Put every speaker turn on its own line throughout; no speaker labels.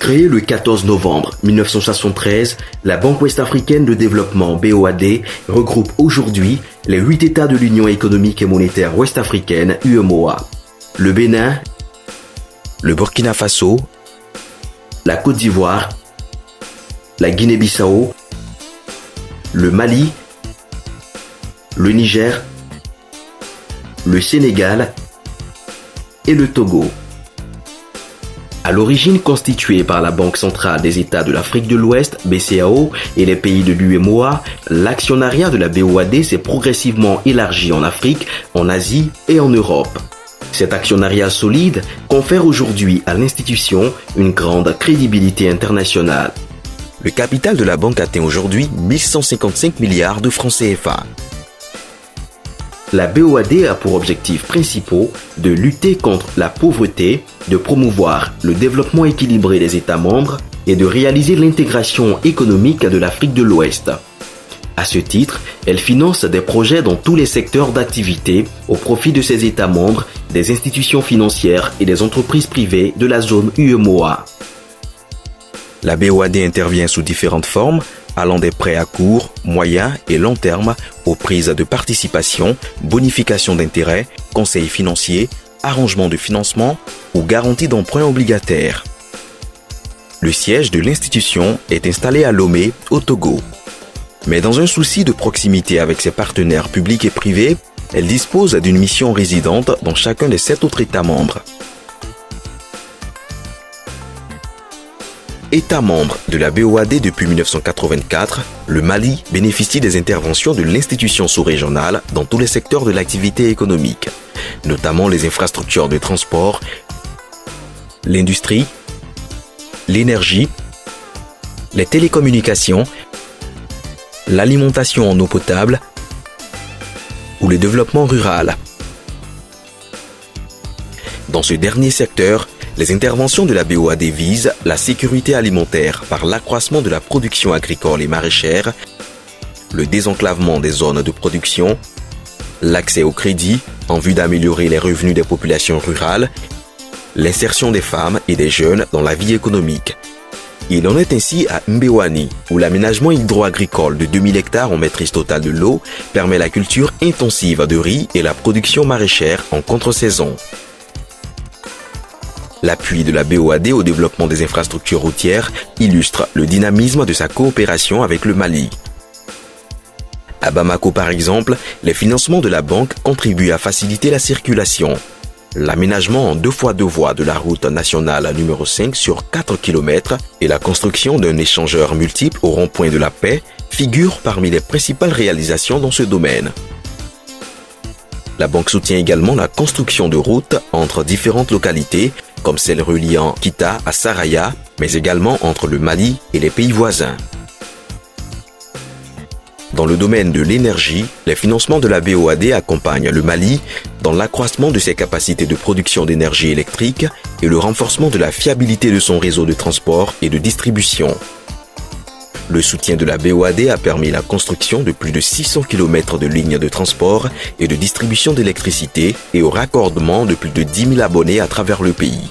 Créée le 14 novembre 1973, la Banque ouest-africaine de développement BOAD regroupe aujourd'hui les 8 États de l'Union économique et monétaire ouest-africaine UEMOA. Le Bénin, le Burkina Faso, la Côte d'Ivoire, la Guinée-Bissau, le Mali, le Niger, le Sénégal et le Togo. À l'origine constituée par la Banque centrale des États de l'Afrique de l'Ouest, BCAO, et les pays de l'UEMOA, l'actionnariat de la BOAD s'est progressivement élargi en Afrique, en Asie et en Europe. Cet actionnariat solide confère aujourd'hui à l'institution une grande crédibilité internationale. Le capital de la banque atteint aujourd'hui 1155 milliards de francs CFA. La BOAD a pour objectifs principaux de lutter contre la pauvreté, de promouvoir le développement équilibré des États membres et de réaliser l'intégration économique de l'Afrique de l'Ouest. À ce titre, elle finance des projets dans tous les secteurs d'activité au profit de ses États membres, des institutions financières et des entreprises privées de la zone UEMOA. La BOAD intervient sous différentes formes, allant des prêts à court, moyen et long terme aux prises de participation, bonification d'intérêts, conseils financiers, arrangements de financement ou garanties d'emprunts obligataires. Le siège de l'institution est installé à Lomé, au Togo. Mais dans un souci de proximité avec ses partenaires publics et privés, elle dispose d'une mission résidente dans chacun des 7 autres États membres. État membre de la BOAD depuis 1984, le Mali bénéficie des interventions de l'institution sous-régionale dans tous les secteurs de l'activité économique, notamment les infrastructures de transport, l'industrie, l'énergie, les télécommunications, l'alimentation en eau potable ou le développement rural. Dans ce dernier secteur, les interventions de la BOAD visent la sécurité alimentaire par l'accroissement de la production agricole et maraîchère, le désenclavement des zones de production, l'accès au crédit en vue d'améliorer les revenus des populations rurales, l'insertion des femmes et des jeunes dans la vie économique. Il en est ainsi à Mbéouani, où l'aménagement hydro-agricole de 2000 hectares en maîtrise totale de l'eau permet la culture intensive de riz et la production maraîchère en contre-saison. L'appui de la BOAD au développement des infrastructures routières illustre le dynamisme de sa coopération avec le Mali. À Bamako par exemple, les financements de la banque contribuent à faciliter la circulation. L'aménagement en 2x2 voies de la route nationale numéro 5 sur 4 km et la construction d'un échangeur multiple au rond-point de la Paix figurent parmi les principales réalisations dans ce domaine. La banque soutient également la construction de routes entre différentes localités, comme celle reliant Kita à Saraya, mais également entre le Mali et les pays voisins. Dans le domaine de l'énergie, les financements de la BOAD accompagnent le Mali dans l'accroissement de ses capacités de production d'énergie électrique et le renforcement de la fiabilité de son réseau de transport et de distribution. Le soutien de la BOAD a permis la construction de plus de 600 km de lignes de transport et de distribution d'électricité et au raccordement de plus de 10 000 abonnés à travers le pays.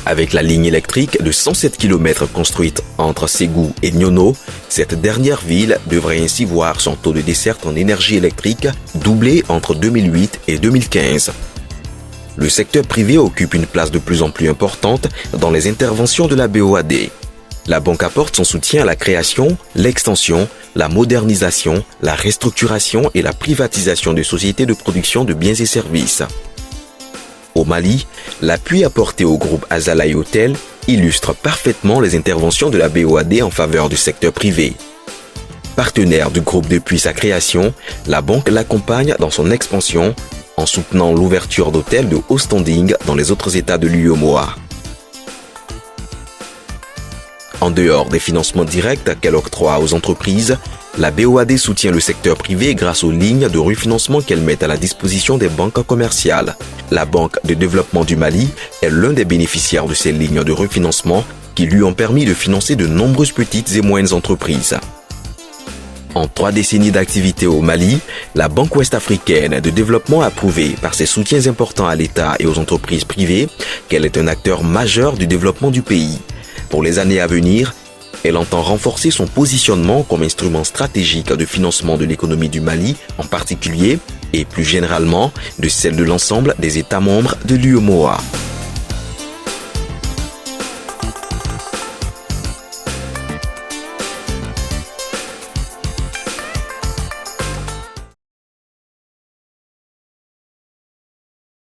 Avec la ligne électrique de 107 km construite entre Ségou et Nyono, cette dernière ville devrait ainsi voir son taux de desserte en énergie électrique doubler entre 2008 et 2015. Le secteur privé occupe une place de plus en plus importante dans les interventions de la BOAD. La banque apporte son soutien à la création, l'extension, la modernisation, la restructuration et la privatisation de sociétés de production de biens et services. Au Mali, l'appui apporté au groupe Azalaï Hotel illustre parfaitement les interventions de la BOAD en faveur du secteur privé. Partenaire du groupe depuis sa création, la banque l'accompagne dans son expansion en soutenant l'ouverture d'hôtels de haut standing dans les autres États de l'UEMOA. En dehors des financements directs qu'elle octroie aux entreprises, la BOAD soutient le secteur privé grâce aux lignes de refinancement qu'elle met à la disposition des banques commerciales. La Banque de développement du Mali est l'un des bénéficiaires de ces lignes de refinancement qui lui ont permis de financer de nombreuses petites et moyennes entreprises. En 3 décennies d'activité au Mali, la Banque ouest-africaine de développement a prouvé par ses soutiens importants à l'État et aux entreprises privées qu'elle est un acteur majeur du développement du pays. Pour les années à venir, elle entend renforcer son positionnement comme instrument stratégique de financement de l'économie du Mali en particulier et plus généralement de celle de l'ensemble des États membres de l'UEMOA.